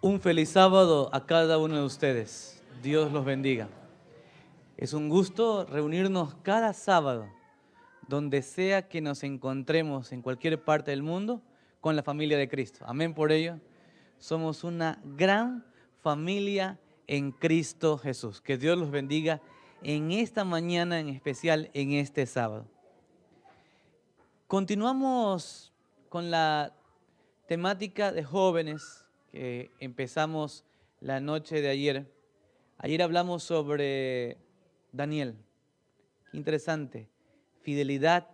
Un feliz sábado a cada uno de ustedes. Dios los bendiga. Es un gusto reunirnos cada sábado, donde sea que nos encontremos en cualquier parte del mundo, con la familia de Cristo. Amén por ello. Somos una gran familia en Cristo Jesús. Que Dios los bendiga en esta mañana, en especial en este sábado. Continuamos con la temática de jóvenes que empezamos la noche de ayer. Ayer hablamos sobre Daniel. Qué interesante. Fidelidad,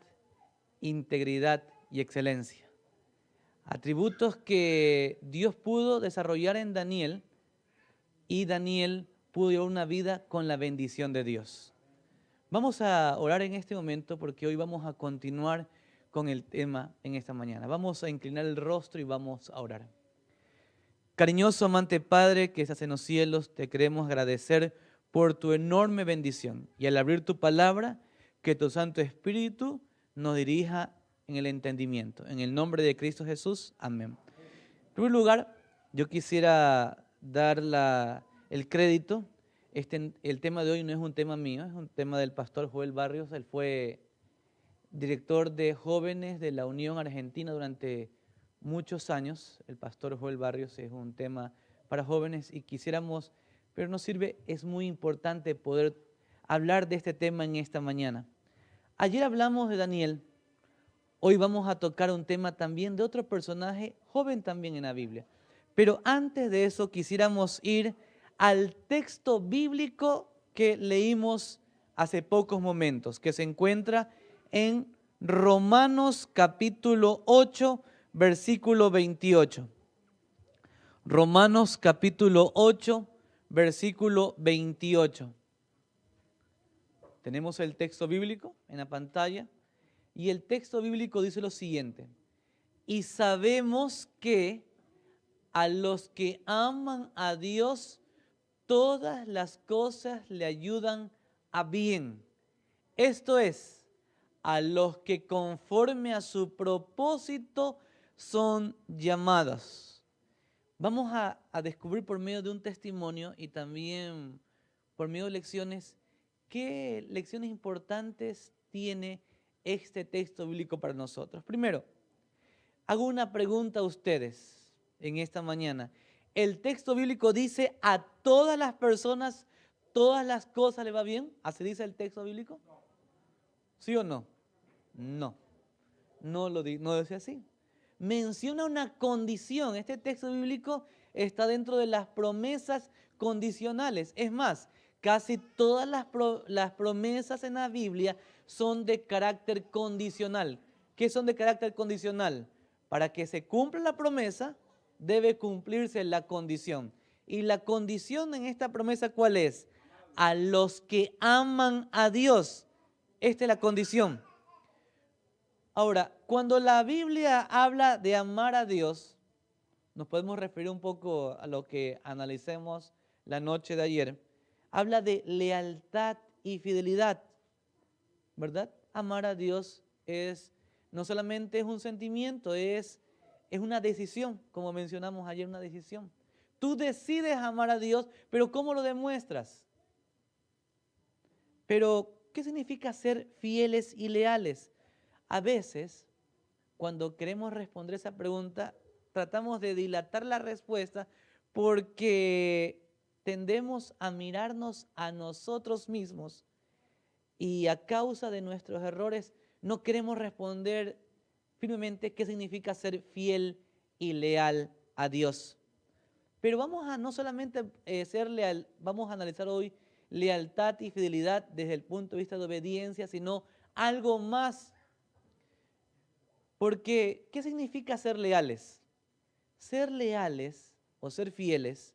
integridad y excelencia. Atributos que Dios pudo desarrollar en Daniel y Daniel pudo llevar una vida con la bendición de Dios. Vamos a orar en este momento porque hoy vamos a continuar con el tema en esta mañana. Vamos a inclinar el rostro y vamos a orar. Cariñoso amante Padre que estás en los cielos, te queremos agradecer por tu enorme bendición y al abrir tu palabra, que tu Santo Espíritu nos dirija en el entendimiento. En el nombre de Cristo Jesús, amén. En primer lugar, yo quisiera dar el crédito. El tema de hoy no es un tema mío, es un tema del pastor Joel Barrios. Él fue director de jóvenes de la Unión Argentina durante muchos años. El pastor Joel Barrios es un tema para jóvenes y quisiéramos, pero nos sirve, es muy importante poder hablar de este tema en esta mañana. Ayer hablamos de Daniel, hoy vamos a tocar un tema también de otro personaje joven también en la Biblia. Pero antes de eso quisiéramos ir al texto bíblico que leímos hace pocos momentos, que se encuentra en Romanos capítulo 8, versículo 28. Romanos capítulo 8, versículo 28. Tenemos el texto bíblico en la pantalla y el texto bíblico dice lo siguiente: y sabemos que a los que aman a Dios, todas las cosas le ayudan a bien. Esto es, a los que conforme a su propósito son llamados. Vamos a descubrir por medio de un testimonio y también por medio de lecciones, qué lecciones importantes tiene este texto bíblico para nosotros. Primero, hago una pregunta a ustedes en esta mañana. ¿El texto bíblico dice a todas las personas, todas las cosas le va bien? ¿Así dice el texto bíblico? ¿Sí o no? No, no dice así. Menciona una condición. Este texto bíblico está dentro de las promesas condicionales. Es más, casi todas las promesas en la Biblia son de carácter condicional. ¿Qué son de carácter condicional? Para que se cumpla la promesa, debe cumplirse la condición. Y la condición en esta promesa, ¿cuál es? A los que aman a Dios. Esta es la condición. Ahora, cuando la Biblia habla de amar a Dios, nos podemos referir un poco a lo que analicemos la noche de ayer. Habla de lealtad y fidelidad, ¿verdad? Amar a Dios no solamente es un sentimiento, es una decisión, como mencionamos ayer, una decisión. Tú decides amar a Dios, pero ¿cómo lo demuestras? Pero, ¿qué significa ser fieles y leales? A veces, cuando queremos responder esa pregunta, tratamos de dilatar la respuesta porque tendemos a mirarnos a nosotros mismos y a causa de nuestros errores no queremos responder firmemente qué significa ser fiel y leal a Dios. Pero vamos a no solamente ser leal, vamos a analizar hoy lealtad y fidelidad desde el punto de vista de obediencia, sino algo más. Porque, ¿qué significa ser leales? Ser leales o ser fieles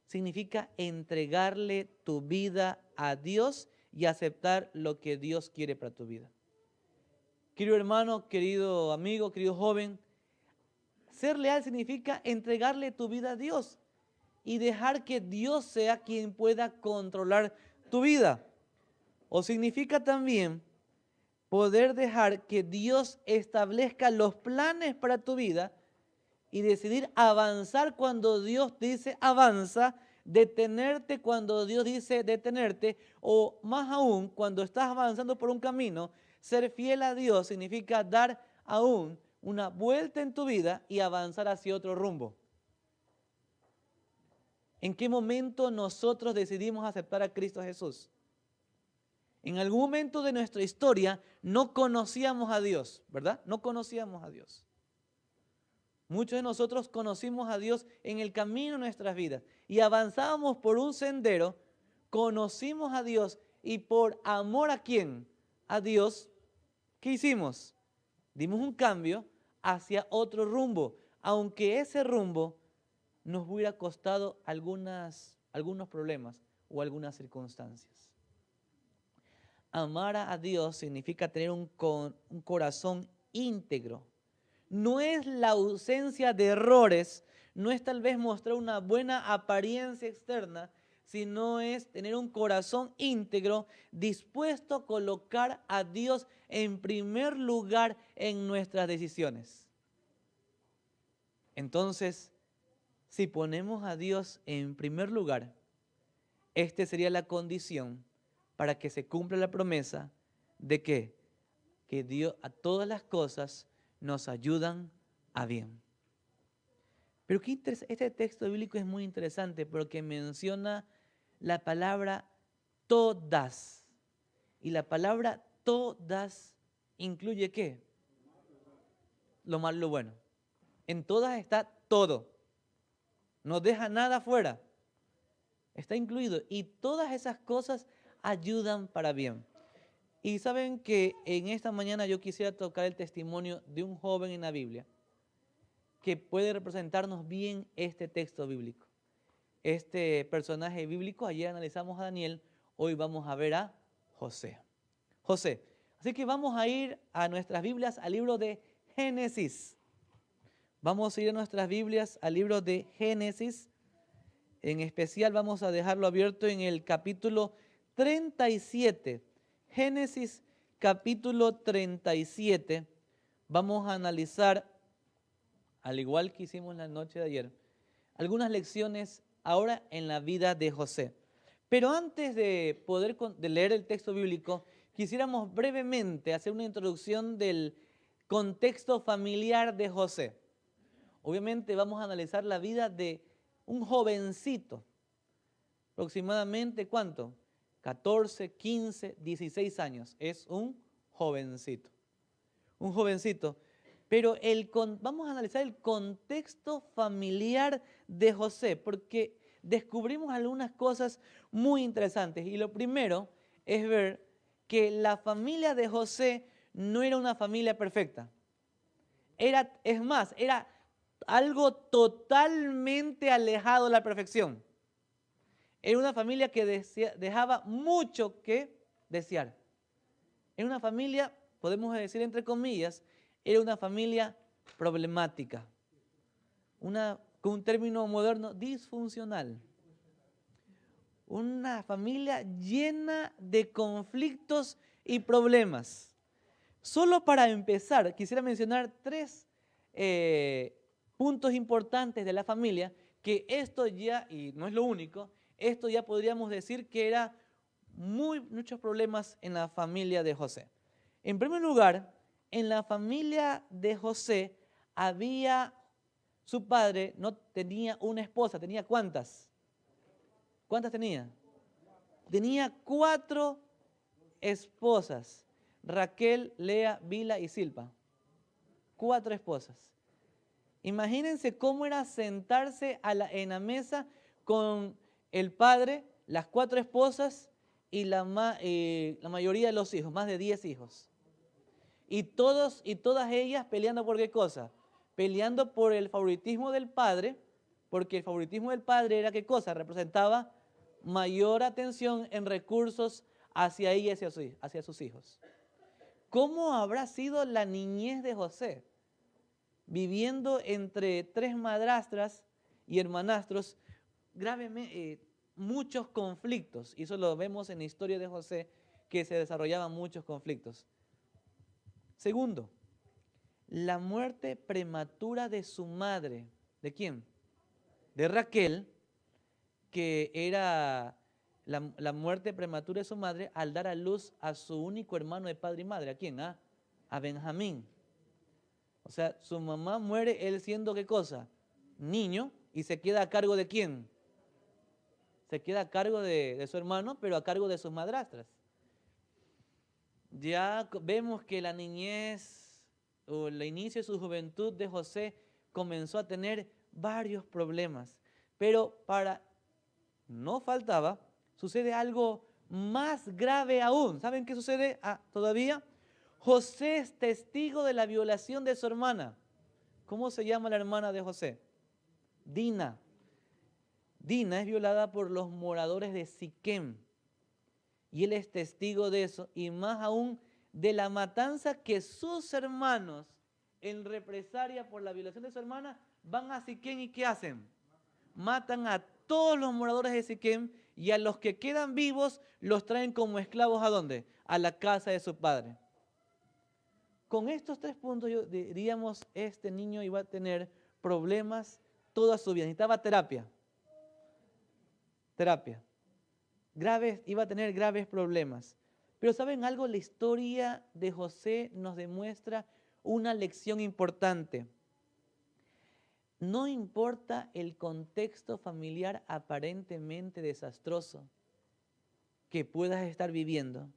significa entregarle tu vida a Dios y aceptar lo que Dios quiere para tu vida. Querido hermano, querido amigo, querido joven, ser leal significa entregarle tu vida a Dios y dejar que Dios sea quien pueda controlar tu vida. O significa también poder dejar que Dios establezca los planes para tu vida y decidir avanzar cuando Dios dice avanza, detenerte cuando Dios dice detenerte, o más aún, cuando estás avanzando por un camino, ser fiel a Dios significa dar aún una vuelta en tu vida y avanzar hacia otro rumbo. ¿En qué momento nosotros decidimos aceptar a Cristo Jesús? En algún momento de nuestra historia no conocíamos a Dios, ¿verdad? No conocíamos a Dios. Muchos de nosotros conocimos a Dios en el camino de nuestras vidas y avanzábamos por un sendero, conocimos a Dios y por amor ¿a quién? A Dios, ¿qué hicimos? Dimos un cambio hacia otro rumbo, aunque ese rumbo nos hubiera costado algunos problemas o algunas circunstancias. Amar a Dios significa tener un corazón íntegro. No es la ausencia de errores, no es tal vez mostrar una buena apariencia externa, sino es tener un corazón íntegro, dispuesto a colocar a Dios en primer lugar en nuestras decisiones. Entonces, si ponemos a Dios en primer lugar, esta sería la condición para que se cumpla la promesa de que Dios a todas las cosas nos ayudan a bien. Pero este texto bíblico es muy interesante porque menciona la palabra todas. Y la palabra todas incluye ¿qué? Lo malo y lo bueno. En todas está todo. No deja nada fuera. Está incluido. Y todas esas cosas ayudan para bien. Y saben que en esta mañana yo quisiera tocar el testimonio de un joven en la Biblia que puede representarnos bien este texto bíblico. Este personaje bíblico, ayer analizamos a Daniel, hoy vamos a ver a José. Así que vamos a ir a nuestras Biblias al libro de Génesis. Vamos a ir a nuestras Biblias al libro de Génesis. En especial vamos a dejarlo abierto en el capítulo 37. Génesis capítulo 37. Vamos a analizar, al igual que hicimos la noche de ayer, algunas lecciones ahora en la vida de José. Pero antes de poder leer el texto bíblico, quisiéramos brevemente hacer una introducción del contexto familiar de José. Obviamente vamos a analizar la vida de un jovencito, aproximadamente ¿cuánto? 14, 15, 16 años. Es un jovencito. Un jovencito. Pero vamos a analizar el contexto familiar de José, porque descubrimos algunas cosas muy interesantes. Y lo primero es ver que la familia de José no era una familia perfecta. Era algo totalmente alejado de la perfección. Era una familia que dejaba mucho que desear. Era una familia, podemos decir entre comillas, era una familia problemática. Con un término moderno, disfuncional. Una familia llena de conflictos y problemas. Solo para empezar, quisiera mencionar tres puntos importantes de la familia, que esto ya, y no es lo único, esto ya podríamos decir que era muchos problemas en la familia de José. En primer lugar, en la familia de José su padre no tenía una esposa, ¿tenía cuántas? ¿Cuántas tenía? Tenía 4 esposas, Raquel, Lea, Bila y Silpa. 4 esposas. Imagínense cómo era sentarse en la mesa con el padre, las 4 esposas y la mayoría de los hijos, más de 10 hijos. Y todas ellas peleando por qué cosa? Peleando por el favoritismo del padre, porque el favoritismo del padre era qué cosa? Representaba mayor atención en recursos hacia ella y hacia sus hijos. ¿Cómo habrá sido la niñez de José? Viviendo entre 3 madrastras y hermanastros, muchos conflictos. Y eso lo vemos en la historia de José, que se desarrollaban muchos conflictos. Segundo, la muerte prematura de su madre. ¿De quién? De Raquel, que era la muerte prematura de su madre al dar a luz a su único hermano de padre y madre. ¿A quién? A Benjamín. O sea, su mamá muere, él siendo ¿qué cosa? Niño, y se queda a cargo ¿de quién? Se queda a cargo de su hermano, pero a cargo de sus madrastras. Ya vemos que la niñez o el inicio de su juventud de José comenzó a tener varios problemas. Pero no faltaba, sucede algo más grave aún. ¿Saben qué sucede todavía? José es testigo de la violación de su hermana. ¿Cómo se llama la hermana de José? Dina. Dina es violada por los moradores de Siquem. Y él es testigo de eso, y más aún de la matanza que sus hermanos, en represalia por la violación de su hermana, van a Siquem y ¿qué hacen? Matan a todos los moradores de Siquem, y a los que quedan vivos los traen como esclavos ¿a dónde? A la casa de su padre. Con estos 3 puntos, diríamos, este niño iba a tener problemas toda su vida. Necesitaba terapia. Iba a tener graves problemas. Pero ¿saben algo? La historia de José nos demuestra una lección importante. No importa el contexto familiar aparentemente desastroso que puedas estar viviendo,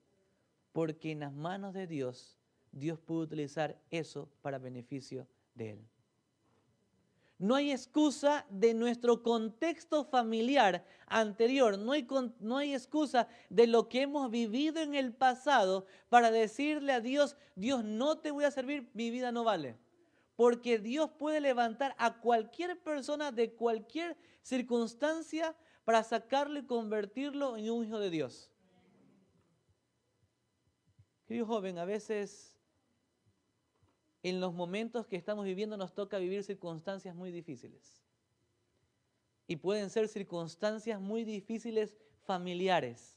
porque en las manos de Dios, Dios puede utilizar eso para beneficio de Él. No hay excusa de nuestro contexto familiar anterior, no hay excusa de lo que hemos vivido en el pasado para decirle a Dios, Dios, no te voy a servir, mi vida no vale. Porque Dios puede levantar a cualquier persona de cualquier circunstancia para sacarlo y convertirlo en un hijo de Dios. Querido joven, a veces en los momentos que estamos viviendo nos toca vivir circunstancias muy difíciles. Y pueden ser circunstancias muy difíciles familiares.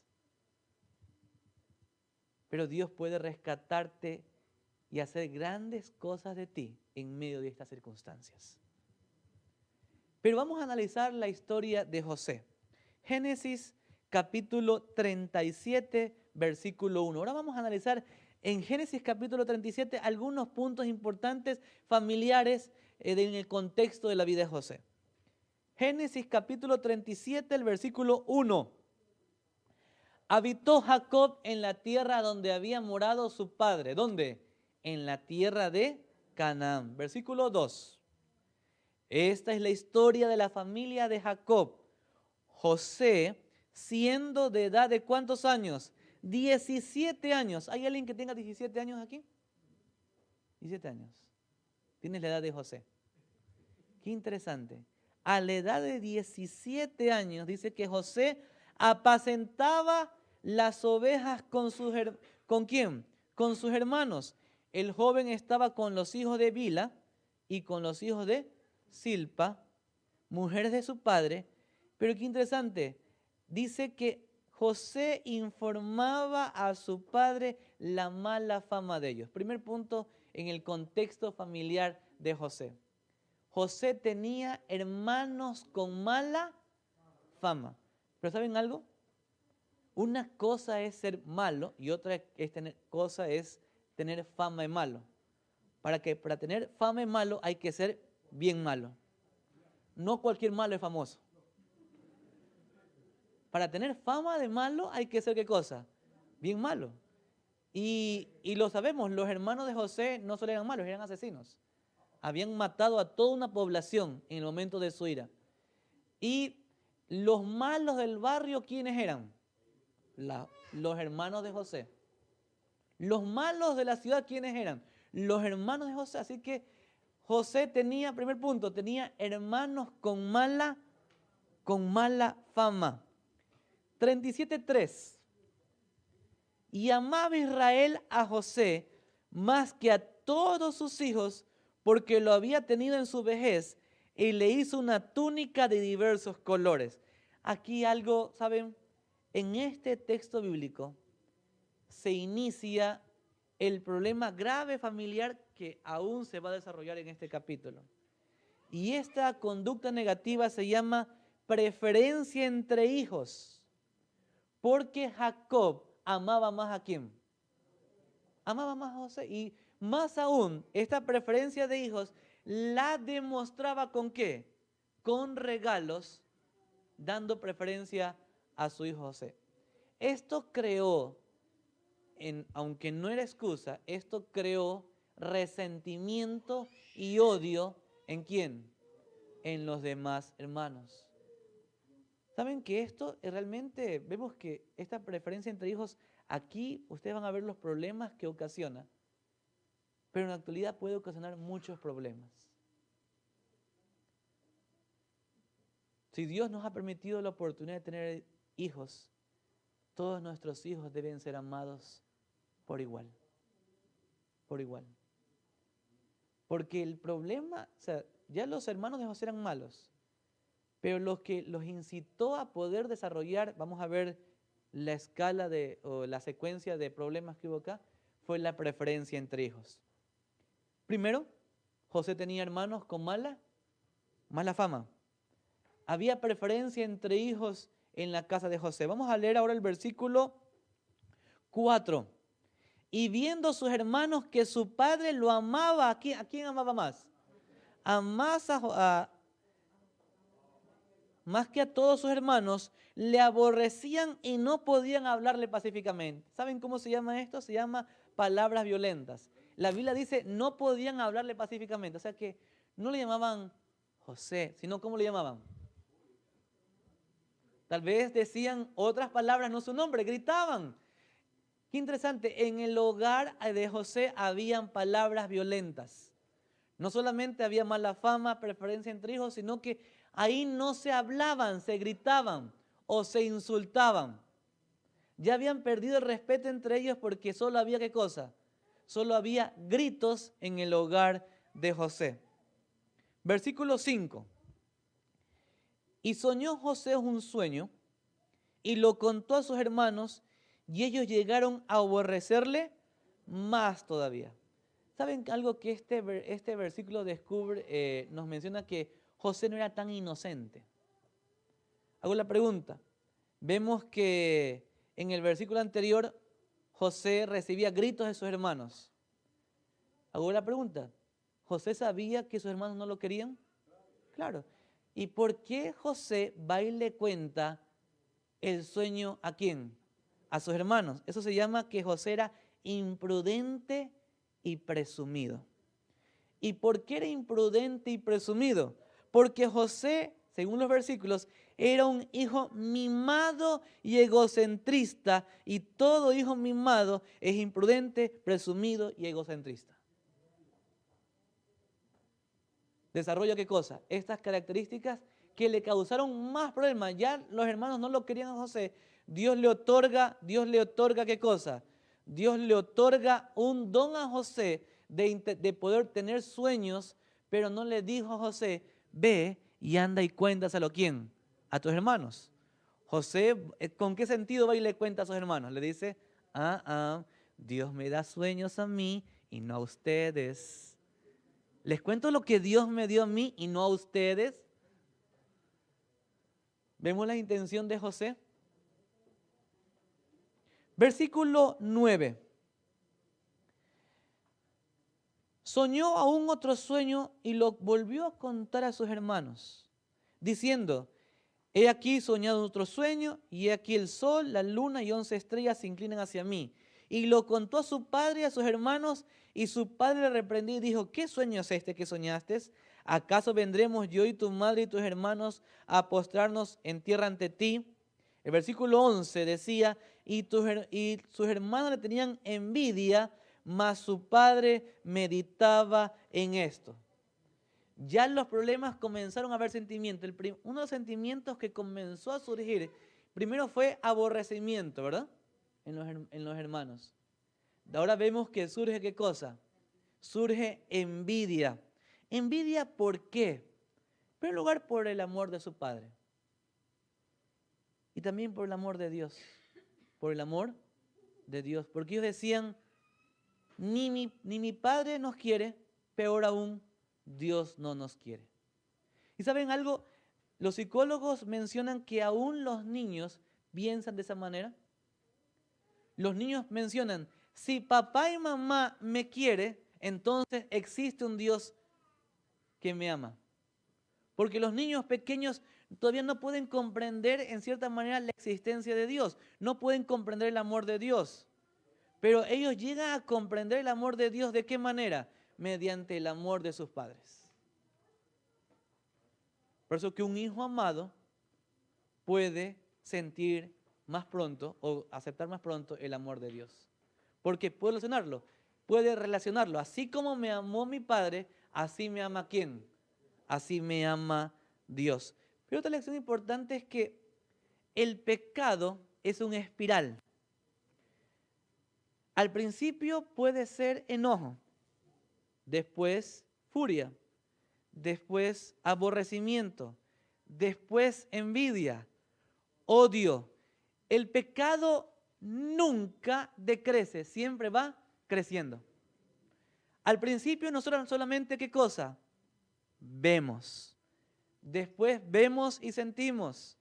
Pero Dios puede rescatarte y hacer grandes cosas de ti en medio de estas circunstancias. Pero vamos a analizar la historia de José. Génesis capítulo 37, versículo 1. Ahora vamos a analizar en Génesis capítulo 37 algunos puntos importantes familiares en el contexto de la vida de José. Génesis capítulo 37, el versículo 1. Habitó Jacob en la tierra donde había morado su padre. ¿Dónde? En la tierra de Canaán. Versículo 2. Esta es la historia de la familia de Jacob. José, siendo de edad de ¿cuántos años? 17 años. ¿Hay alguien que tenga 17 años aquí? 17 años. Tienes la edad de José. Qué interesante. A la edad de 17 años dice que José apacentaba las ovejas ¿con quién? Con sus hermanos. El joven estaba con los hijos de Bila y con los hijos de Silpa, mujeres de su padre. Pero qué interesante. Dice que José informaba a su padre la mala fama de ellos. Primer punto en el contexto familiar de José. José tenía hermanos con mala fama. Pero ¿saben algo? Una cosa es ser malo y otra cosa es tener fama de malo. Para tener fama de malo hay que ser bien malo. No cualquier malo es famoso. Para tener fama de malo hay que ser ¿qué cosa? Bien malo. Y lo sabemos, los hermanos de José no solo eran malos, eran asesinos. Habían matado a toda una población en el momento de su ira. Y los malos del barrio, ¿quiénes eran? Los hermanos de José. Los malos de la ciudad, ¿quiénes eran? Los hermanos de José. Así que José tenía, primer punto, tenía hermanos con mala fama. 37:3. Y amaba Israel a José más que a todos sus hijos, porque lo había tenido en su vejez, y le hizo una túnica de diversos colores. Aquí algo, ¿saben? En este texto bíblico se inicia el problema grave familiar que aún se va a desarrollar en este capítulo. Y esta conducta negativa se llama preferencia entre hijos, porque Jacob amaba más a ¿quién? Amaba más a José. Y más aún, esta preferencia de hijos la demostraba ¿con qué? Con regalos, dando preferencia a su hijo José. Esto creó, aunque no era excusa, esto creó resentimiento y odio ¿en quién? En los demás hermanos. ¿Saben que esto realmente, vemos que esta preferencia entre hijos, aquí ustedes van a ver los problemas que ocasiona, pero en la actualidad puede ocasionar muchos problemas. Si Dios nos ha permitido la oportunidad de tener hijos, todos nuestros hijos deben ser amados por igual. Por igual. Porque el problema, o sea, ya los hermanos de José eran malos, pero lo que los incitó a poder desarrollar, vamos a ver la escala o la secuencia de problemas que hubo acá, fue la preferencia entre hijos. Primero, José tenía hermanos con mala fama. Había preferencia entre hijos en la casa de José. Vamos a leer ahora el versículo 4. Y viendo sus hermanos que su padre lo amaba, ¿a quién amaba más? Más que a todos sus hermanos, le aborrecían y no podían hablarle pacíficamente. ¿Saben cómo se llama esto? Se llama palabras violentas. La Biblia dice no podían hablarle pacíficamente. O sea que no le llamaban José, sino ¿cómo le llamaban? Tal vez decían otras palabras, no su nombre, gritaban. Qué interesante, en el hogar de José habían palabras violentas. No solamente había mala fama, preferencia entre hijos, sino que ahí no se hablaban, se gritaban o se insultaban. Ya habían perdido el respeto entre ellos porque solo había ¿qué cosa? Solo había gritos en el hogar de José. Versículo 5. Y soñó José un sueño y lo contó a sus hermanos y ellos llegaron a aborrecerle más todavía. ¿Saben algo que este versículo descubre, nos menciona que José no era tan inocente? Hago la pregunta. Vemos que en el versículo anterior José recibía gritos de sus hermanos. Hago la pregunta. ¿José sabía que sus hermanos no lo querían? Claro. ¿Y por qué José va y le cuenta el sueño a quién? A sus hermanos. Eso se llama que José era imprudente y presumido. ¿Y por qué era imprudente y presumido? Porque José, según los versículos, era un hijo mimado y egocentrista, y todo hijo mimado es imprudente, presumido y egocentrista. ¿Desarrolla qué cosa? Estas características que le causaron más problemas. Ya los hermanos no lo querían a José. Dios le otorga ¿qué cosa? Dios le otorga un don a José de poder tener sueños, pero no le dijo a José, ve y anda y cuéntaselo ¿a quién? A tus hermanos. José, ¿con qué sentido va y le cuenta a sus hermanos? Le dice, Dios me da sueños a mí y no a ustedes. Les cuento lo que Dios me dio a mí y no a ustedes. ¿Vemos la intención de José? Versículo 9. Soñó aún otro sueño y lo volvió a contar a sus hermanos, diciendo, he aquí soñado otro sueño y he aquí el sol, la luna y 11 estrellas se inclinan hacia mí. Y lo contó a su padre y a sus hermanos, y su padre le reprendió y dijo, ¿qué sueño es este que soñaste? ¿Acaso vendremos yo y tu madre y tus hermanos a postrarnos en tierra ante ti? El versículo 11 decía, y sus hermanos le tenían envidia, mas su padre meditaba en esto. Ya los problemas comenzaron a haber sentimientos. Uno de los sentimientos que comenzó a surgir, primero fue aborrecimiento, ¿verdad? En los hermanos. Ahora vemos que surge ¿qué cosa? Surge envidia. ¿Envidia por qué? En primer lugar, por el amor de su padre. Y también por el amor de Dios. Por el amor de Dios. Porque ellos decían, ni mi padre nos quiere, peor aún, Dios no nos quiere. ¿Y saben algo? Los psicólogos mencionan que aún los niños piensan de esa manera. Los niños mencionan, si papá y mamá me quiere, entonces existe un Dios que me ama. Porque los niños pequeños todavía no pueden comprender en cierta manera la existencia de Dios. No pueden comprender el amor de Dios. Pero ellos llegan a comprender el amor de Dios, ¿de qué manera? Mediante el amor de sus padres. Por eso que un hijo amado puede sentir más pronto o aceptar más pronto el amor de Dios. Porque puede relacionarlo. Así como me amó mi padre, así me ama ¿quién? Así me ama Dios. Pero otra lección importante es que el pecado es una espiral. Al principio puede ser enojo, después furia, después aborrecimiento, después envidia, odio. El pecado nunca decrece, siempre va creciendo. Al principio nosotros solamente ¿qué cosa? Vemos. Después vemos y sentimos.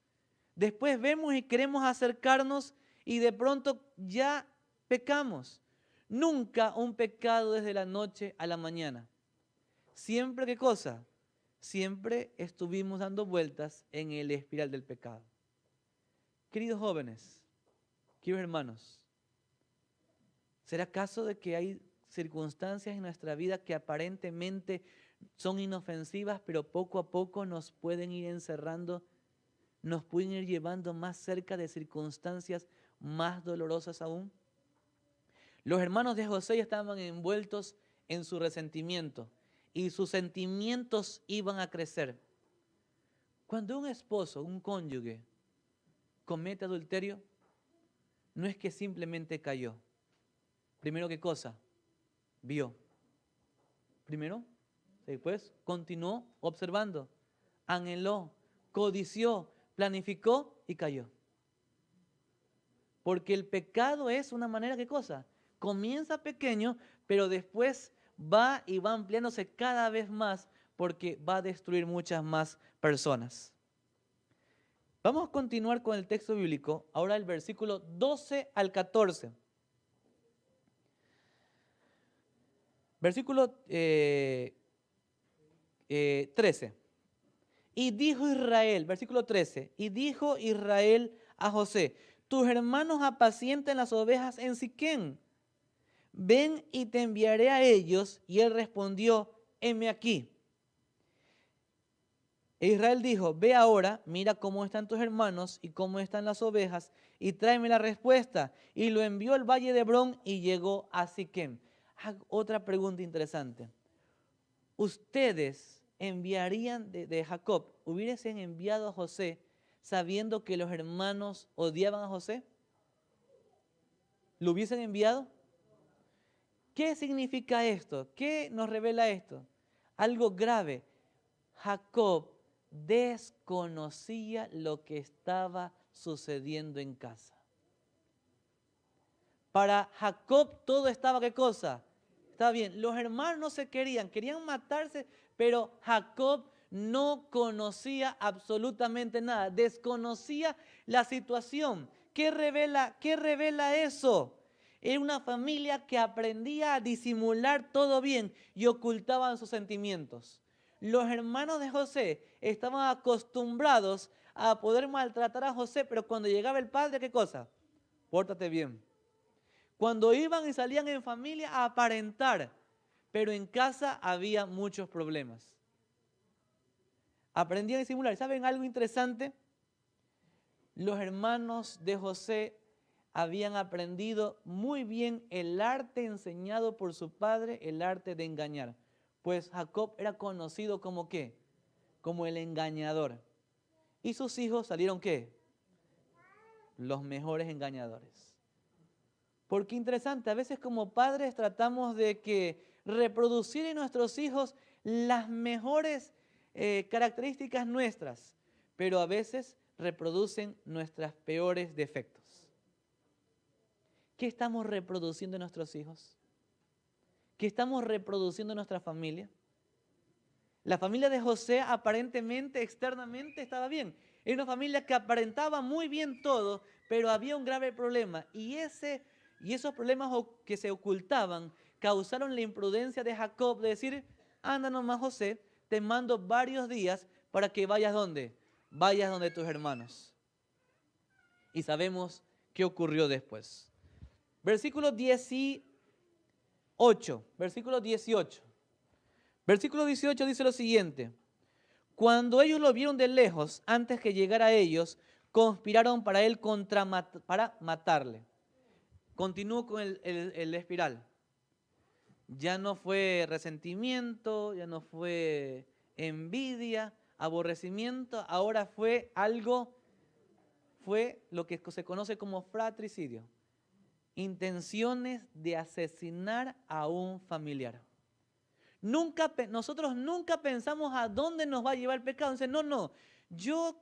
Después vemos y queremos acercarnos y de pronto ya pecamos. Nunca un pecado desde la noche a la mañana. Siempre ¿qué cosa? Siempre estuvimos dando vueltas en el espiral del pecado. Queridos jóvenes, queridos hermanos, ¿será acaso de que hay circunstancias en nuestra vida que aparentemente son inofensivas, pero poco a poco nos pueden ir encerrando, nos pueden ir llevando más cerca de circunstancias más dolorosas aún? Los hermanos de José estaban envueltos en su resentimiento y sus sentimientos iban a crecer. Cuando un esposo, un cónyuge, comete adulterio, no es que simplemente cayó. Primero, ¿qué cosa? Vio. Primero, después continuó observando, anheló, codició, planificó y cayó. Porque el pecado es una manera, ¿qué cosa? Comienza pequeño, pero después va y va ampliándose cada vez más porque va a destruir muchas más personas. Vamos a continuar con el texto bíblico, ahora el versículo 12 al 14. Versículo 13. Y dijo Israel, versículo 13, y dijo Israel a José, tus hermanos apacientan las ovejas en Siquem. Ven y te enviaré a ellos. Y él respondió, heme aquí. E Israel dijo, ve ahora, mira cómo están tus hermanos y cómo están las ovejas, y tráeme la respuesta. Y lo envió al valle de Hebrón y llegó a Siquem. Otra pregunta interesante. ¿Ustedes enviarían de Jacob, hubiesen enviado a José sabiendo que los hermanos odiaban a José? ¿Lo hubiesen enviado? ¿Qué significa esto? ¿Qué nos revela esto? Algo grave. Jacob desconocía lo que estaba sucediendo en casa. Para Jacob todo estaba, ¿qué cosa? Estaba bien. Los hermanos no se querían matarse, pero Jacob no conocía absolutamente nada, desconocía la situación. ¿Qué revela eso? Era una familia que aprendía a disimular todo bien y ocultaban sus sentimientos. Los hermanos de José estaban acostumbrados a poder maltratar a José, pero cuando llegaba el padre, ¿qué cosa? Pórtate bien. Cuando iban y salían en familia a aparentar, pero en casa había muchos problemas. Aprendían a disimular. ¿Saben algo interesante? Los hermanos de José habían aprendido muy bien el arte enseñado por su padre, el arte de engañar. Pues Jacob era conocido como ¿qué? Como el engañador. ¿Y sus hijos salieron qué? Los mejores engañadores. Porque interesante, a veces como padres tratamos de que reproducir en nuestros hijos las mejores características nuestras, pero a veces reproducen nuestros peores defectos. ¿Qué estamos reproduciendo en nuestros hijos? que estamos reproduciendo en nuestra familia? La familia de José aparentemente, externamente estaba bien. Era una familia que aparentaba muy bien todo, pero había un grave problema. Y esos problemas que se ocultaban causaron la imprudencia de Jacob de decir, anda nomás José, te mando varios días para que vayas ¿dónde? Vayas donde tus hermanos. Y sabemos qué ocurrió después. Versículo 18. Versículo 18. Versículo 18 dice lo siguiente. Cuando ellos lo vieron de lejos, antes que llegara a ellos, conspiraron para él para matarle. Continúo con el espiral. Ya no fue resentimiento, ya no fue envidia, aborrecimiento, ahora fue lo que se conoce como fratricidio. Intenciones de asesinar a un familiar. Nosotros nunca pensamos a dónde nos va a llevar el pecado. Entonces, no, yo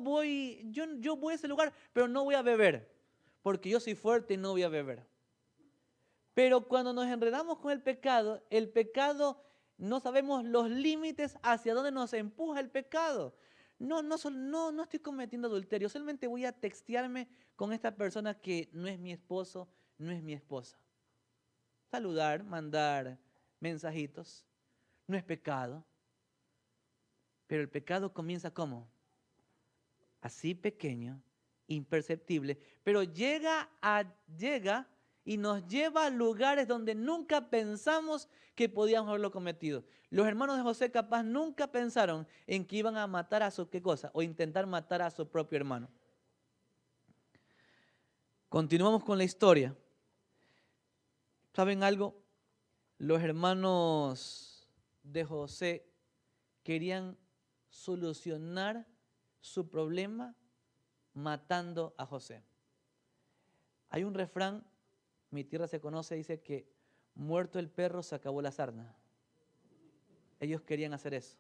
voy a ese lugar, pero no voy a beber, porque yo soy fuerte y no voy a beber. Pero cuando nos enredamos con el pecado no sabemos los límites hacia dónde nos empuja el pecado. No estoy cometiendo adulterio, solamente voy a textearme con esta persona que no es mi esposo, no es mi esposa. Saludar, mandar mensajitos, no es pecado. Pero el pecado comienza ¿cómo? Así pequeño, imperceptible, pero llega y nos lleva a lugares donde nunca pensamos que podíamos haberlo cometido. Los hermanos de José capaz nunca pensaron en que iban a matar a su, ¿qué cosa? O intentar matar a su propio hermano. Continuamos con la historia. ¿Saben algo? Los hermanos de José querían solucionar su problema matando a José. Hay un refrán, mi tierra se conoce, dice que muerto el perro se acabó la sarna. Ellos querían hacer eso.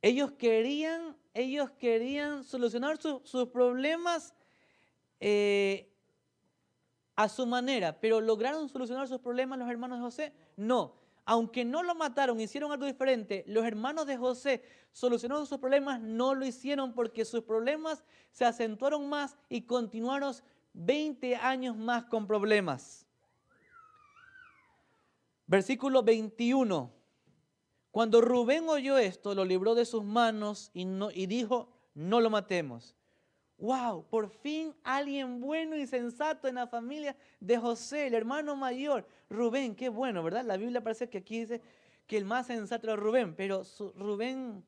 Ellos querían solucionar sus problemas a su manera, pero ¿lograron solucionar sus problemas los hermanos de José? No. Aunque no lo mataron, hicieron algo diferente. Los hermanos de José solucionaron sus problemas, no lo hicieron porque sus problemas se acentuaron más y continuaron 20 años más con problemas. Versículo 21. Cuando Rubén oyó esto, lo libró de sus manos y dijo, no lo matemos. ¡Wow! Por fin alguien bueno y sensato en la familia de José, el hermano mayor. Rubén, qué bueno, ¿verdad? La Biblia parece que aquí dice que el más sensato era Rubén, pero Rubén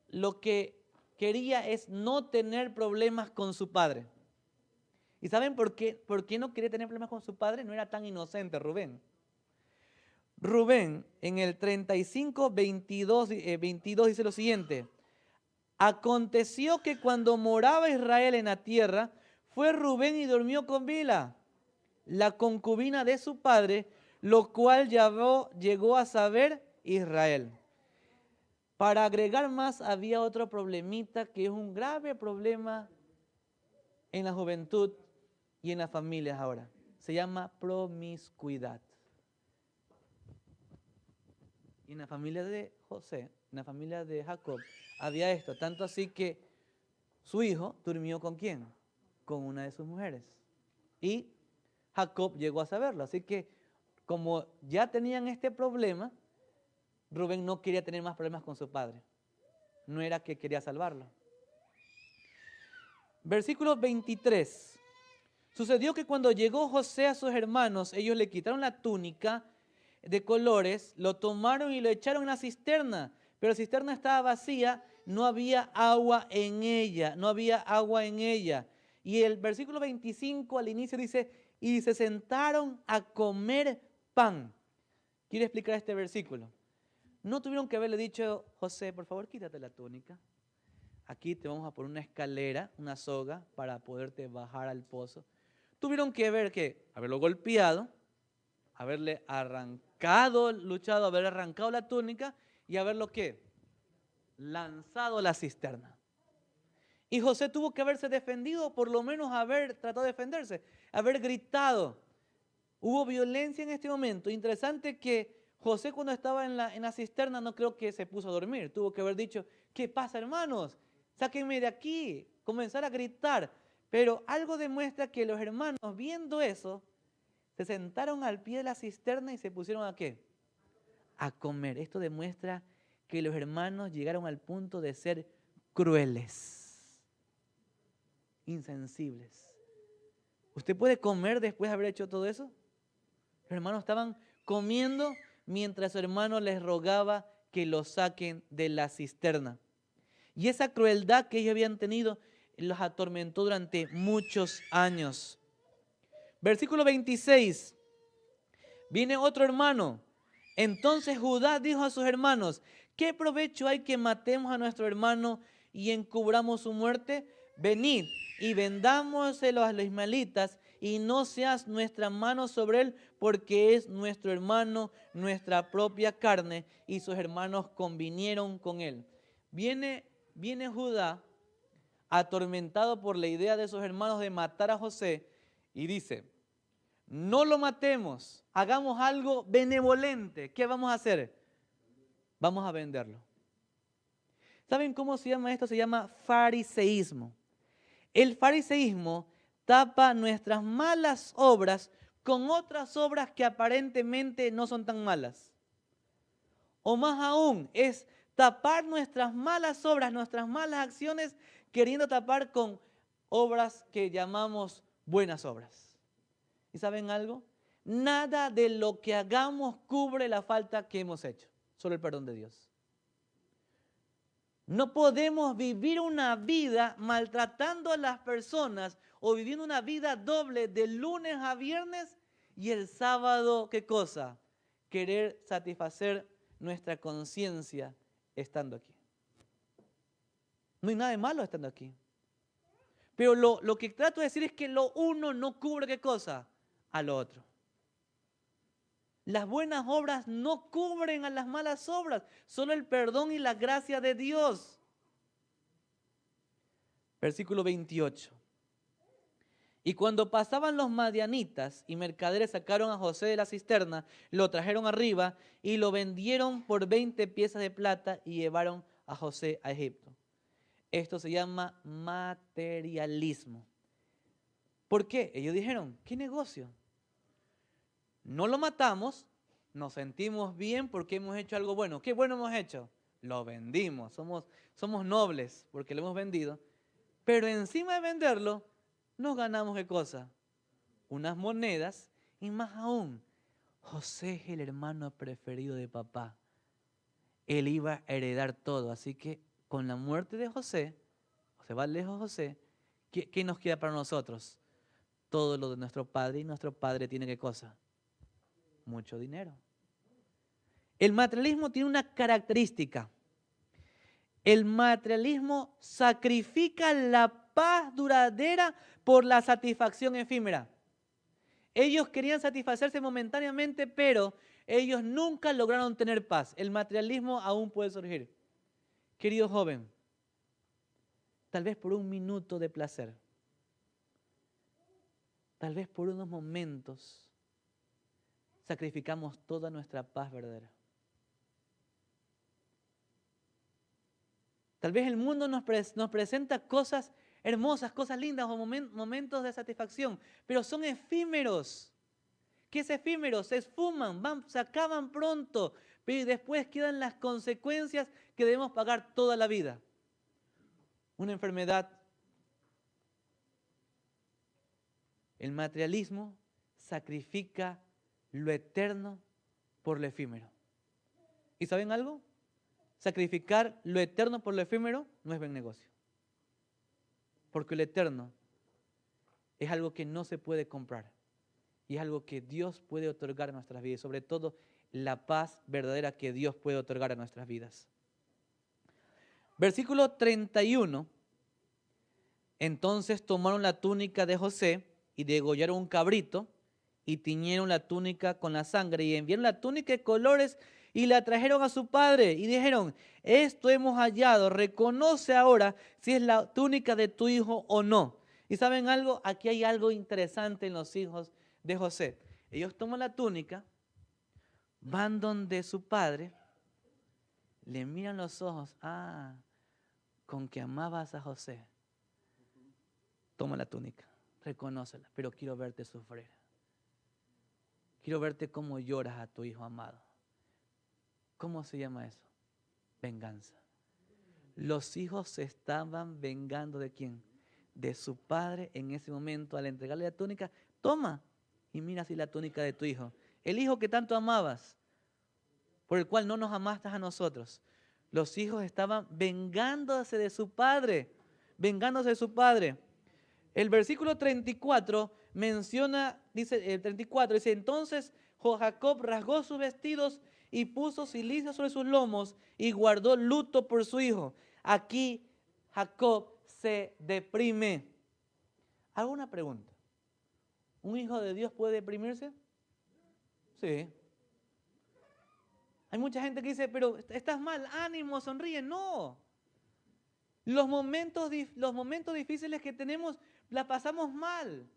lo que quería es no tener problemas con su padre. ¿Y saben por qué? ¿Por qué no quería tener problemas con su padre? No era tan inocente Rubén. Rubén en el 35, 22 dice lo siguiente. Aconteció que cuando moraba Israel en la tierra, fue Rubén y durmió con Bila, la concubina de su padre, lo cual llegó a saber Israel. Para agregar más, había otro problemita que es un grave problema en la juventud y en las familias ahora. Se llama promiscuidad. Y en la familia de José, en la familia de Jacob, había esto. Tanto así que su hijo durmió ¿con quién? Con una de sus mujeres. Y Jacob llegó a saberlo. Así que como ya tenían este problema, Rubén no quería tener más problemas con su padre. No era que quería salvarlo. Versículo 23. Sucedió que cuando llegó José a sus hermanos, ellos le quitaron la túnica de colores, lo tomaron y lo echaron en la cisterna, pero la cisterna estaba vacía, no había agua en ella, Y el versículo 25 al inicio dice, y se sentaron a comer pan. Quiero explicar este versículo. No tuvieron que haberle dicho, José, por favor, quítate la túnica. Aquí te vamos a poner una escalera, una soga, para poderte bajar al pozo. Tuvieron que haberlo golpeado, haberle luchado, haber arrancado la túnica y haberlo lanzado a la cisterna. Y José tuvo que haberse defendido, por lo menos haber tratado de defenderse, haber gritado, Hubo violencia en este momento. Interesante que José, cuando estaba en la cisterna, no creo que se puso a dormir. Tuvo que haber dicho, ¿qué pasa, hermanos? Sáquenme de aquí. Comenzar a gritar. Pero algo demuestra que los hermanos, viendo eso, se sentaron al pie de la cisterna y se pusieron ¿a qué? A comer. Esto demuestra que los hermanos llegaron al punto de ser crueles, insensibles. ¿Usted puede comer después de haber hecho todo eso? Los hermanos estaban comiendo mientras su hermano les rogaba que lo saquen de la cisterna. Y esa crueldad que ellos habían tenido los atormentó durante muchos años. Versículo 26. Viene otro hermano. Entonces Judá dijo a sus hermanos, ¿qué provecho hay que matemos a nuestro hermano y encubramos su muerte? Venid y vendámoselo a los ismaelitas y no seas nuestra mano sobre él, porque es nuestro hermano, nuestra propia carne. Y sus hermanos convinieron con él. Viene Judá atormentado por la idea de sus hermanos de matar a José y dice, no lo matemos, hagamos algo benevolente. ¿Qué vamos a hacer? Vamos a venderlo. ¿Saben cómo se llama esto? Se llama fariseísmo. El fariseísmo tapa nuestras malas obras con otras obras que aparentemente no son tan malas. O más aún, es tapar nuestras malas obras, nuestras malas acciones, queriendo tapar con obras que llamamos buenas obras. ¿Y saben algo? Nada de lo que hagamos cubre la falta que hemos hecho, solo el perdón de Dios. No podemos vivir una vida maltratando a las personas o viviendo una vida doble de lunes a viernes y el sábado, ¿qué cosa? Querer satisfacer nuestra conciencia estando aquí. No hay nada de malo estando aquí. Pero lo que trato de decir es que lo uno no cubre ¿qué cosa? A lo otro. Las buenas obras no cubren a las malas obras, solo el perdón y la gracia de Dios. Versículo 28. Y cuando pasaban los madianitas y mercaderes sacaron a José de la cisterna, lo trajeron arriba y lo vendieron por 20 piezas de plata y llevaron a José a Egipto. Esto se llama materialismo. ¿Por qué? Ellos dijeron, ¿qué negocio? No lo matamos, nos sentimos bien porque hemos hecho algo bueno. ¿Qué bueno hemos hecho? Lo vendimos, somos nobles porque lo hemos vendido. Pero encima de venderlo, nos ganamos ¿qué cosa? Unas monedas y más aún, José es el hermano preferido de papá. Él iba a heredar todo, así que con la muerte de José, se va lejos José, ¿qué nos queda para nosotros? Todo lo de nuestro padre y nuestro padre tiene ¿qué cosa? Mucho dinero. El materialismo tiene una característica. El materialismo sacrifica la paz duradera por la satisfacción efímera. Ellos querían satisfacerse momentáneamente, pero ellos nunca lograron tener paz. El materialismo aún puede surgir. Querido joven, tal vez por un minuto de placer, tal vez por unos momentos, sacrificamos toda nuestra paz verdadera. Tal vez el mundo nos presenta cosas hermosas, cosas lindas o momentos de satisfacción, pero son efímeros. ¿Qué es efímero? Se esfuman, se acaban pronto, pero después quedan las consecuencias que debemos pagar toda la vida. Una enfermedad. El materialismo sacrifica lo eterno por lo efímero. ¿Y saben algo? Sacrificar lo eterno por lo efímero no es buen negocio. Porque lo eterno es algo que no se puede comprar. Y es algo que Dios puede otorgar a nuestras vidas. Sobre todo la paz verdadera que Dios puede otorgar a nuestras vidas. Versículo 31. Entonces tomaron la túnica de José y degollaron un cabrito y tiñeron la túnica con la sangre y enviaron la túnica de colores y la trajeron a su padre y dijeron, esto hemos hallado, reconoce ahora si es la túnica de tu hijo o no. ¿Y saben algo? Aquí hay algo interesante en los hijos de José. Ellos toman la túnica, van donde su padre, le miran los ojos, con que amabas a José. Toma la túnica, reconócela, pero quiero verte sufrir. Quiero verte cómo lloras a tu hijo amado. ¿Cómo se llama eso? Venganza. Los hijos se estaban vengando ¿de quién? De su padre en ese momento. Al entregarle la túnica, toma y mira si la túnica de tu hijo. El hijo que tanto amabas, por el cual no nos amaste a nosotros. Los hijos estaban vengándose de su padre, vengándose de su padre. El versículo 34 menciona, dice el 34, dice, entonces Jacob rasgó sus vestidos y puso cilicio sobre sus lomos y guardó luto por su hijo. Aquí Jacob se deprime. Hago una pregunta. ¿Un hijo de Dios puede deprimirse? Sí. Hay mucha gente que dice, pero estás mal, ánimo, sonríe. No. Los momentos difíciles que tenemos, la pasamos mal.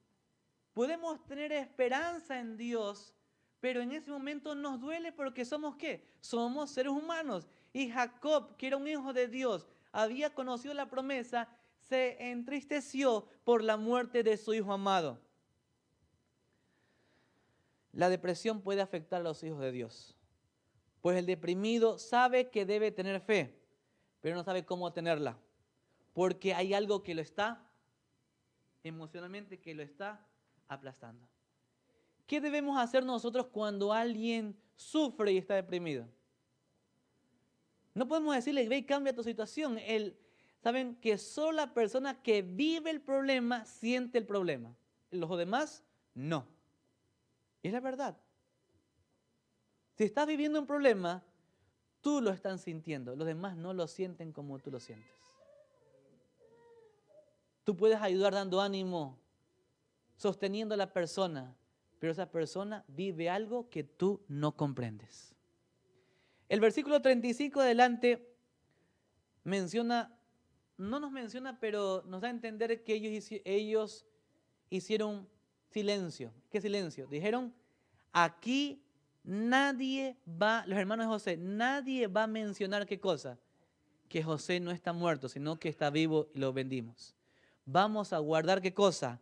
Podemos tener esperanza en Dios, pero en ese momento nos duele porque somos ¿qué? Somos seres humanos. Y Jacob, que era un hijo de Dios, había conocido la promesa, se entristeció por la muerte de su hijo amado. La depresión puede afectar a los hijos de Dios, pues el deprimido sabe que debe tener fe, pero no sabe cómo tenerla, porque hay algo que lo está, emocionalmente, que lo está aplastando. ¿Qué debemos hacer nosotros cuando alguien sufre y está deprimido? No podemos decirle, ve y cambia tu situación. Saben que solo la persona que vive el problema siente el problema. Los demás, no. Y es la verdad. Si estás viviendo un problema, tú lo estás sintiendo. Los demás no lo sienten como tú lo sientes. Tú puedes ayudar dando ánimo, sosteniendo a la persona, pero esa persona vive algo que tú no comprendes. El versículo 35 adelante menciona, no nos menciona, pero nos da a entender que ellos hicieron silencio. ¿Qué silencio? Dijeron, aquí nadie va, los hermanos de José, nadie va a mencionar ¿qué cosa? Que José no está muerto, sino que está vivo y lo vendimos. Vamos a guardar ¿qué cosa?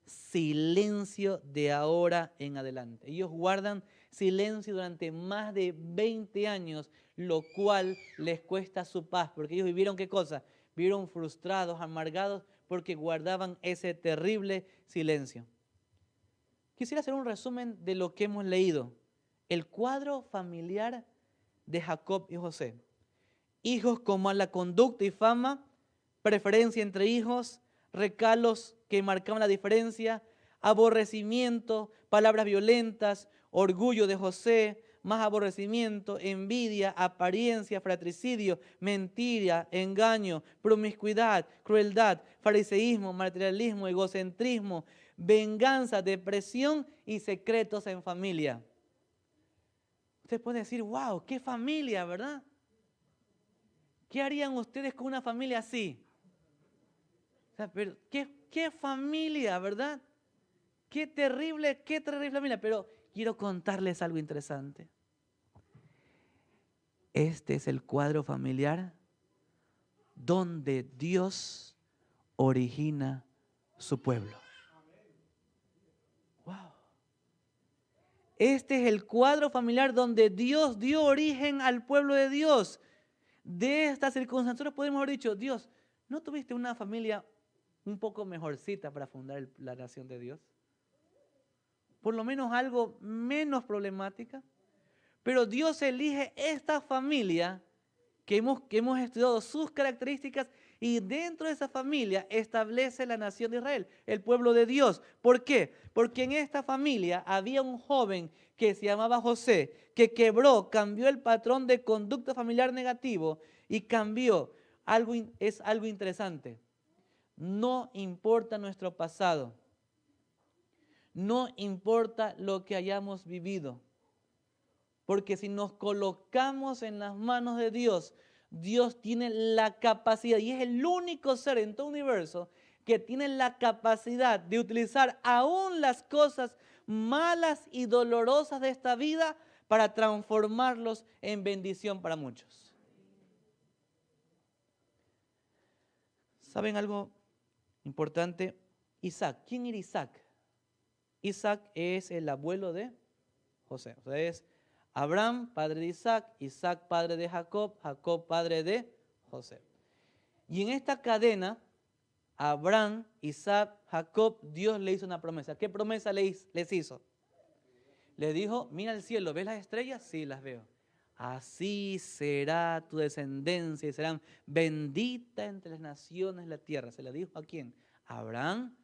Silencio de ahora en adelante. Ellos guardan silencio durante más de 20 años, lo cual les cuesta su paz, porque ellos vivieron ¿qué cosa? Vivieron frustrados, amargados, porque guardaban ese terrible silencio. Quisiera hacer un resumen de lo que hemos leído. El cuadro familiar de Jacob y José. Hijos con mala conducta y fama, preferencia entre hijos, recalos que marcaban la diferencia, aborrecimiento, palabras violentas, orgullo de José, más aborrecimiento, envidia, apariencia, fratricidio, mentira, engaño, promiscuidad, crueldad, fariseísmo, materialismo, egocentrismo, venganza, depresión y secretos en familia. Usted puede decir, wow, qué familia, ¿verdad? ¿Qué harían ustedes con una familia así? O sea, pero ¿qué familia, verdad? Qué terrible familia. Pero quiero contarles algo interesante. Este es el cuadro familiar donde Dios origina su pueblo. Wow. Este es el cuadro familiar donde Dios dio origen al pueblo de Dios. De esta circunstancia, nosotros podemos haber dicho, Dios, ¿no tuviste una familia un poco mejorcita para fundar la nación de Dios? Por lo menos algo menos problemática. Pero Dios elige esta familia que hemos estudiado sus características y dentro de esa familia establece la nación de Israel, el pueblo de Dios. ¿Por qué? Porque en esta familia había un joven que se llamaba José, que cambió el patrón de conducta familiar negativo y cambió. Es algo interesante. No importa nuestro pasado, no importa lo que hayamos vivido, porque si nos colocamos en las manos de Dios, Dios tiene la capacidad, y es el único ser en todo el universo que tiene la capacidad de utilizar aún las cosas malas y dolorosas de esta vida para transformarlos en bendición para muchos. ¿Saben algo importante? Isaac. ¿Quién era Isaac? Isaac es el abuelo de José. O sea, es Abraham, padre de Isaac, Isaac, padre de Jacob, Jacob, padre de José. Y en esta cadena, Abraham, Isaac, Jacob, Dios le hizo una promesa. ¿Qué promesa les hizo? Le dijo, mira el cielo, ¿ves las estrellas? Sí, las veo. Así será tu descendencia y serán benditas entre las naciones de la tierra. ¿Se la dijo a quién? A Abraham,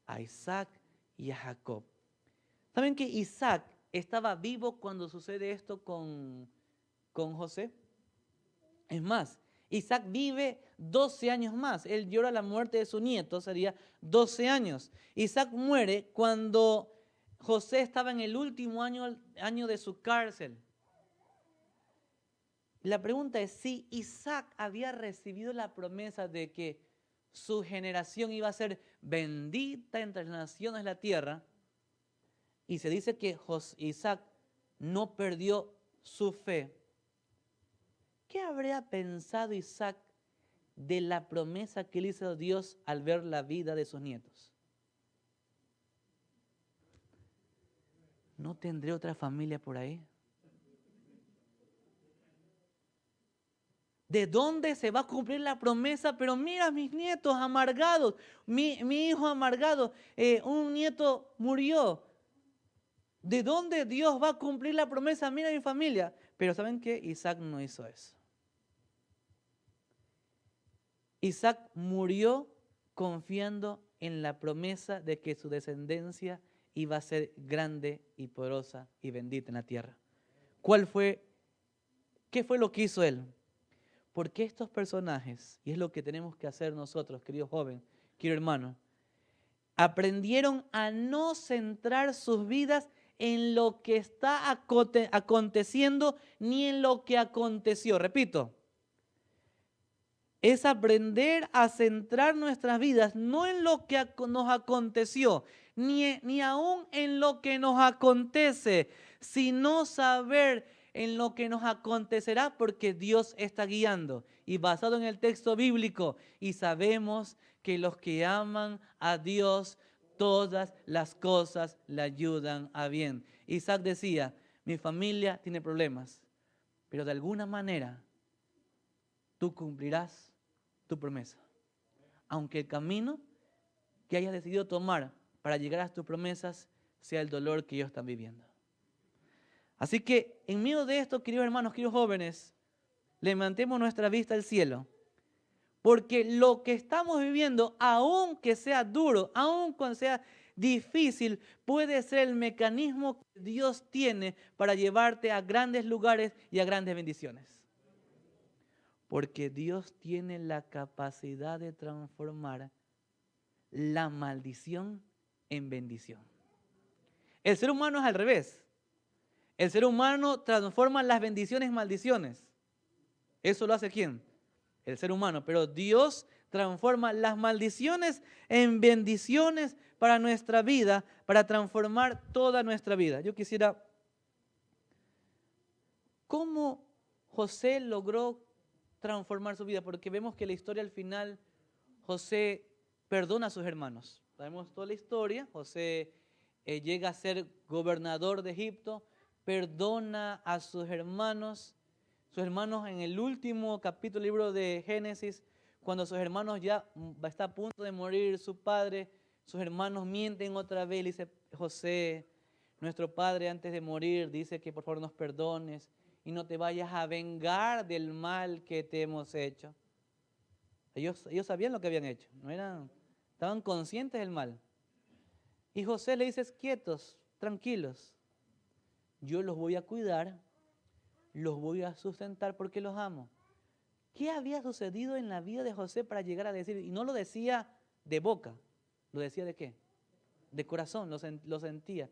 a Isaac y a Jacob. ¿Saben que Isaac estaba vivo cuando sucede esto con José? Es más, Isaac vive 12 años más. Él llora la muerte de su nieto, sería 12 años. Isaac muere cuando José estaba en el último año de su cárcel. La pregunta es si Isaac había recibido la promesa de que su generación iba a ser bendita entre las naciones de la tierra. Y se dice que Isaac no perdió su fe. ¿Qué habría pensado Isaac de la promesa que le hizo Dios al ver la vida de sus nietos? ¿No tendré otra familia por ahí? ¿De dónde se va a cumplir la promesa? Pero mira mis nietos amargados, mi hijo amargado, un nieto murió. ¿De dónde Dios va a cumplir la promesa? Mira mi familia. Pero ¿saben qué? Isaac no hizo eso. Isaac murió confiando en la promesa de que su descendencia iba a ser grande y poderosa y bendita en la tierra. ¿Qué fue lo que hizo él? Porque estos personajes, y es lo que tenemos que hacer nosotros, querido joven, querido hermano, aprendieron a no centrar sus vidas en lo que está aconteciendo ni en lo que aconteció. Repito, es aprender a centrar nuestras vidas no en lo que nos aconteció, ni aún en lo que nos acontece, sino saber en lo que nos acontecerá porque Dios está guiando. Y basado en el texto bíblico, y sabemos que los que aman a Dios, todas las cosas le ayudan a bien. Isaac decía, mi familia tiene problemas, pero de alguna manera tú cumplirás tu promesa. Aunque el camino que hayas decidido tomar para llegar a tus promesas sea el dolor que ellos están viviendo. Así que en medio de esto, queridos hermanos, queridos jóvenes, levantemos nuestra vista al cielo. Porque lo que estamos viviendo, aunque sea duro, aunque sea difícil, puede ser el mecanismo que Dios tiene para llevarte a grandes lugares y a grandes bendiciones. Porque Dios tiene la capacidad de transformar la maldición en bendición. El ser humano es al revés. El ser humano transforma las bendiciones en maldiciones. ¿Eso lo hace quién? El ser humano. Pero Dios transforma las maldiciones en bendiciones para nuestra vida, para transformar toda nuestra vida. Yo quisiera, ¿cómo José logró transformar su vida? Porque vemos que la historia al final, José perdona a sus hermanos. Sabemos toda la historia. José llega a ser gobernador de Egipto, perdona a sus hermanos. Sus hermanos en el último capítulo del libro de Génesis, cuando sus hermanos ya está a punto de morir su padre, sus hermanos mienten otra vez. Le dice, José, nuestro padre antes de morir dice que por favor nos perdones y no te vayas a vengar del mal que te hemos hecho. Ellos sabían lo que habían hecho, estaban conscientes del mal. Y José le dice, quietos, tranquilos, yo los voy a cuidar, los voy a sustentar porque los amo. ¿Qué había sucedido en la vida de José para llegar a decir? Y no lo decía de boca, ¿lo decía de qué? De corazón, lo sentía.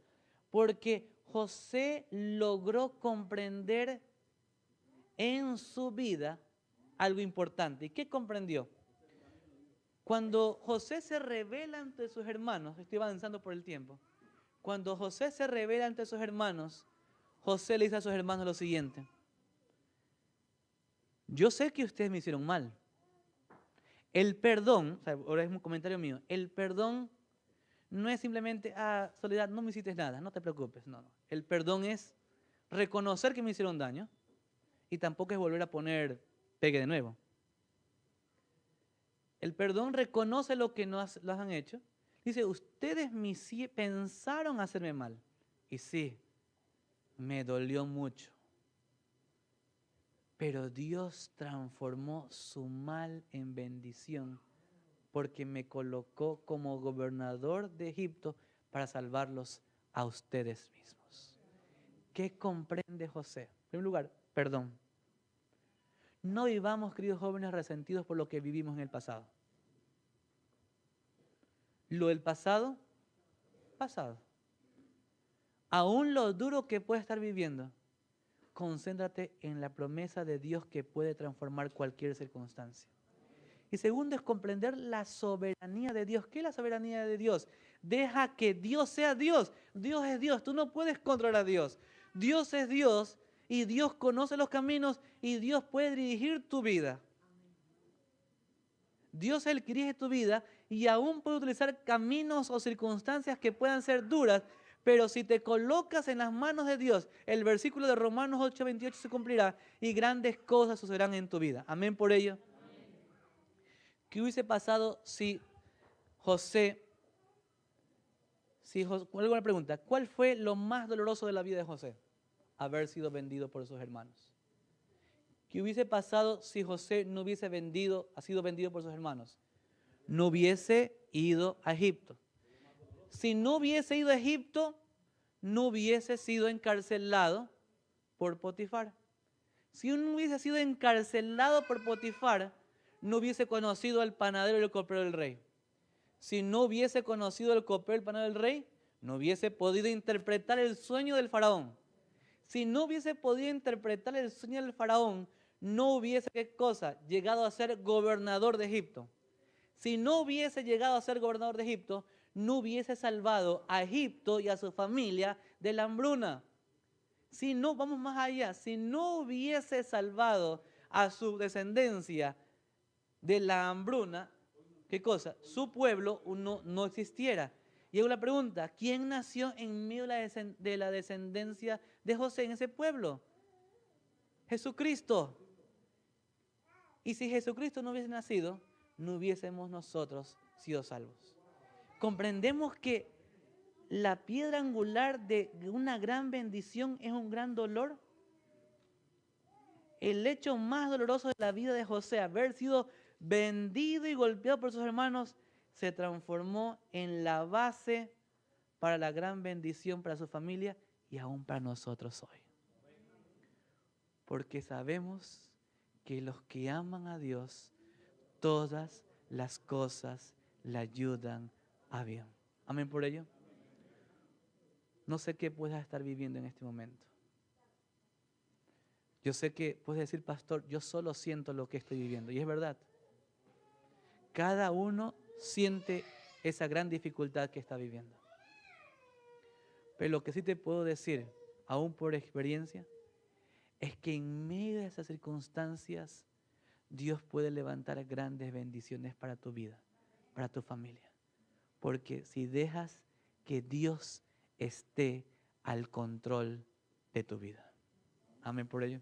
Porque José logró comprender en su vida algo importante. ¿Y qué comprendió? Cuando José se revela ante sus hermanos, estoy avanzando por el tiempo, Cuando José se revela ante sus hermanos, José le dice a sus hermanos lo siguiente: yo sé que ustedes me hicieron mal. El perdón, o sea, ahora es un comentario mío, el perdón no es simplemente, Soledad, no me hiciste nada, no te preocupes. No, no. El perdón es reconocer que me hicieron daño y tampoco es volver a poner pegue de nuevo. El perdón reconoce lo que no los han hecho. Dice, ustedes pensaron hacerme mal. Y sí, me dolió mucho. Pero Dios transformó su mal en bendición porque me colocó como gobernador de Egipto para salvarlos a ustedes mismos. ¿Qué comprende José? En primer lugar, perdón. No vivamos, queridos jóvenes, resentidos por lo que vivimos en el pasado. Lo del pasado, pasado. Aún lo duro que puedes estar viviendo, concéntrate en la promesa de Dios que puede transformar cualquier circunstancia. Y segundo es comprender la soberanía de Dios. ¿Qué es la soberanía de Dios? Deja que Dios sea Dios. Dios es Dios. Tú no puedes controlar a Dios. Dios es Dios y Dios conoce los caminos y Dios puede dirigir tu vida. Dios es el que dirige tu vida y aún puede utilizar caminos o circunstancias que puedan ser duras, pero si te colocas en las manos de Dios, el versículo de Romanos 8:28 se cumplirá y grandes cosas sucederán en tu vida. Amén por ello. ¿Qué hubiese pasado si José, alguna pregunta, ¿cuál fue lo más doloroso de la vida de José? Haber sido vendido por sus hermanos. ¿Qué hubiese pasado si José no hubiese sido vendido por sus hermanos? No hubiese ido a Egipto. Si no hubiese ido a Egipto, no hubiese sido encarcelado por Potifar. Si no hubiese sido encarcelado por Potifar, no hubiese conocido al panadero y el copero del rey. Si no hubiese conocido al copero y el panadero del rey, no hubiese podido interpretar el sueño del faraón. Si no hubiese podido interpretar el sueño del faraón, no hubiese, ¿qué cosa?, llegado a ser gobernador de Egipto. Si no hubiese llegado a ser gobernador de Egipto, no hubiese salvado a Egipto y a su familia de la hambruna. Si no, vamos más allá, si no hubiese salvado a su descendencia de la hambruna, ¿qué cosa? Su pueblo no existiera. Y hago la pregunta, ¿quién nació en medio de la descendencia de José en ese pueblo? Jesucristo. Y si Jesucristo no hubiese nacido, no hubiésemos nosotros sido salvos. Comprendemos que la piedra angular de una gran bendición es un gran dolor. El hecho más doloroso de la vida de José, haber sido vendido y golpeado por sus hermanos, se transformó en la base para la gran bendición para su familia y aún para nosotros hoy. Porque sabemos que los que aman a Dios, todas las cosas le ayudan a bien. Amén por ello. No sé qué puedas estar viviendo en este momento. Yo sé que puedes decir, pastor, yo solo siento lo que estoy viviendo. Y es verdad. Cada uno siente esa gran dificultad que está viviendo. Pero lo que sí te puedo decir, aún por experiencia, es que en medio de esas circunstancias, Dios puede levantar grandes bendiciones para tu vida, para tu familia. Porque si dejas que Dios esté al control de tu vida. Amén por ello.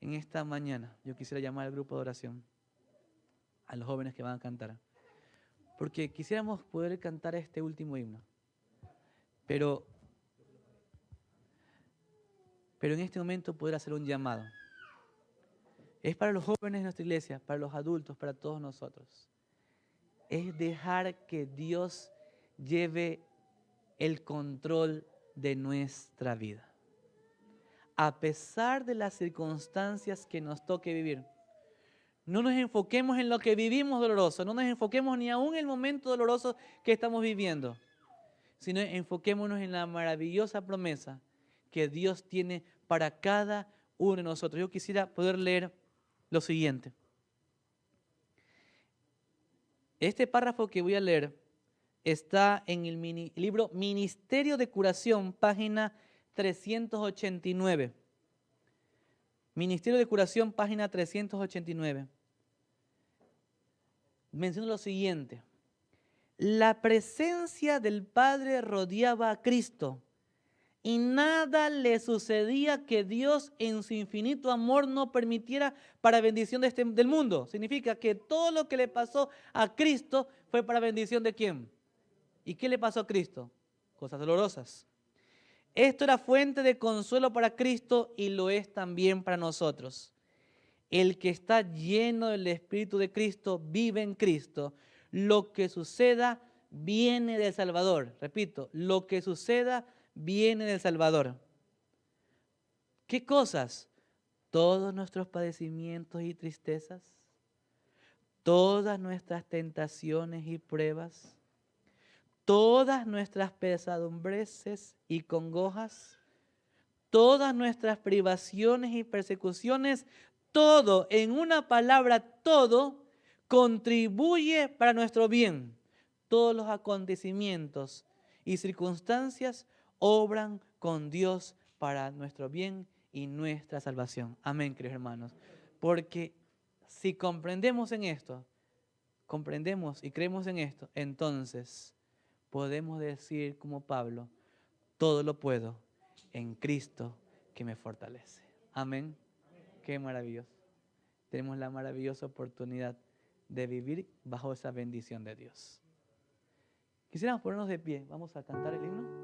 En esta mañana yo quisiera llamar al grupo de oración, a los jóvenes que van a cantar, porque quisiéramos poder cantar este último himno. Pero en este momento poder hacer un llamado. Es para los jóvenes de nuestra iglesia, para los adultos, para todos nosotros. Es dejar que Dios lleve el control de nuestra vida. A pesar de las circunstancias que nos toque vivir, no nos enfoquemos en lo que vivimos doloroso, no nos enfoquemos ni aún en el momento doloroso que estamos viviendo, sino enfoquémonos en la maravillosa promesa que Dios tiene para cada uno de nosotros. Yo quisiera poder leer lo siguiente. Este párrafo que voy a leer está en el libro Ministerio de Curación, página 389. Ministerio de Curación, página 389. Menciona lo siguiente. La presencia del Padre rodeaba a Cristo y nada le sucedía que Dios en su infinito amor no permitiera para bendición del mundo. Significa que todo lo que le pasó a Cristo fue para bendición ¿de quién? ¿Y qué le pasó a Cristo? Cosas dolorosas. Esto era fuente de consuelo para Cristo y lo es también para nosotros. El que está lleno del Espíritu de Cristo vive en Cristo. Lo que suceda viene del Salvador. Repito, lo que suceda viene del Salvador. ¿Qué cosas? Todos nuestros padecimientos y tristezas, todas nuestras tentaciones y pruebas, todas nuestras pesadumbres y congojas, todas nuestras privaciones y persecuciones, todo, en una palabra, todo contribuye para nuestro bien. Todos los acontecimientos y circunstancias obran con Dios para nuestro bien y nuestra salvación. Amén, queridos hermanos. Porque si comprendemos en esto, comprendemos y creemos en esto, entonces podemos decir como Pablo, todo lo puedo en Cristo que me fortalece. Amén. Qué maravilloso. Tenemos la maravillosa oportunidad de vivir bajo esa bendición de Dios. Quisiéramos ponernos de pie. Vamos a cantar el himno.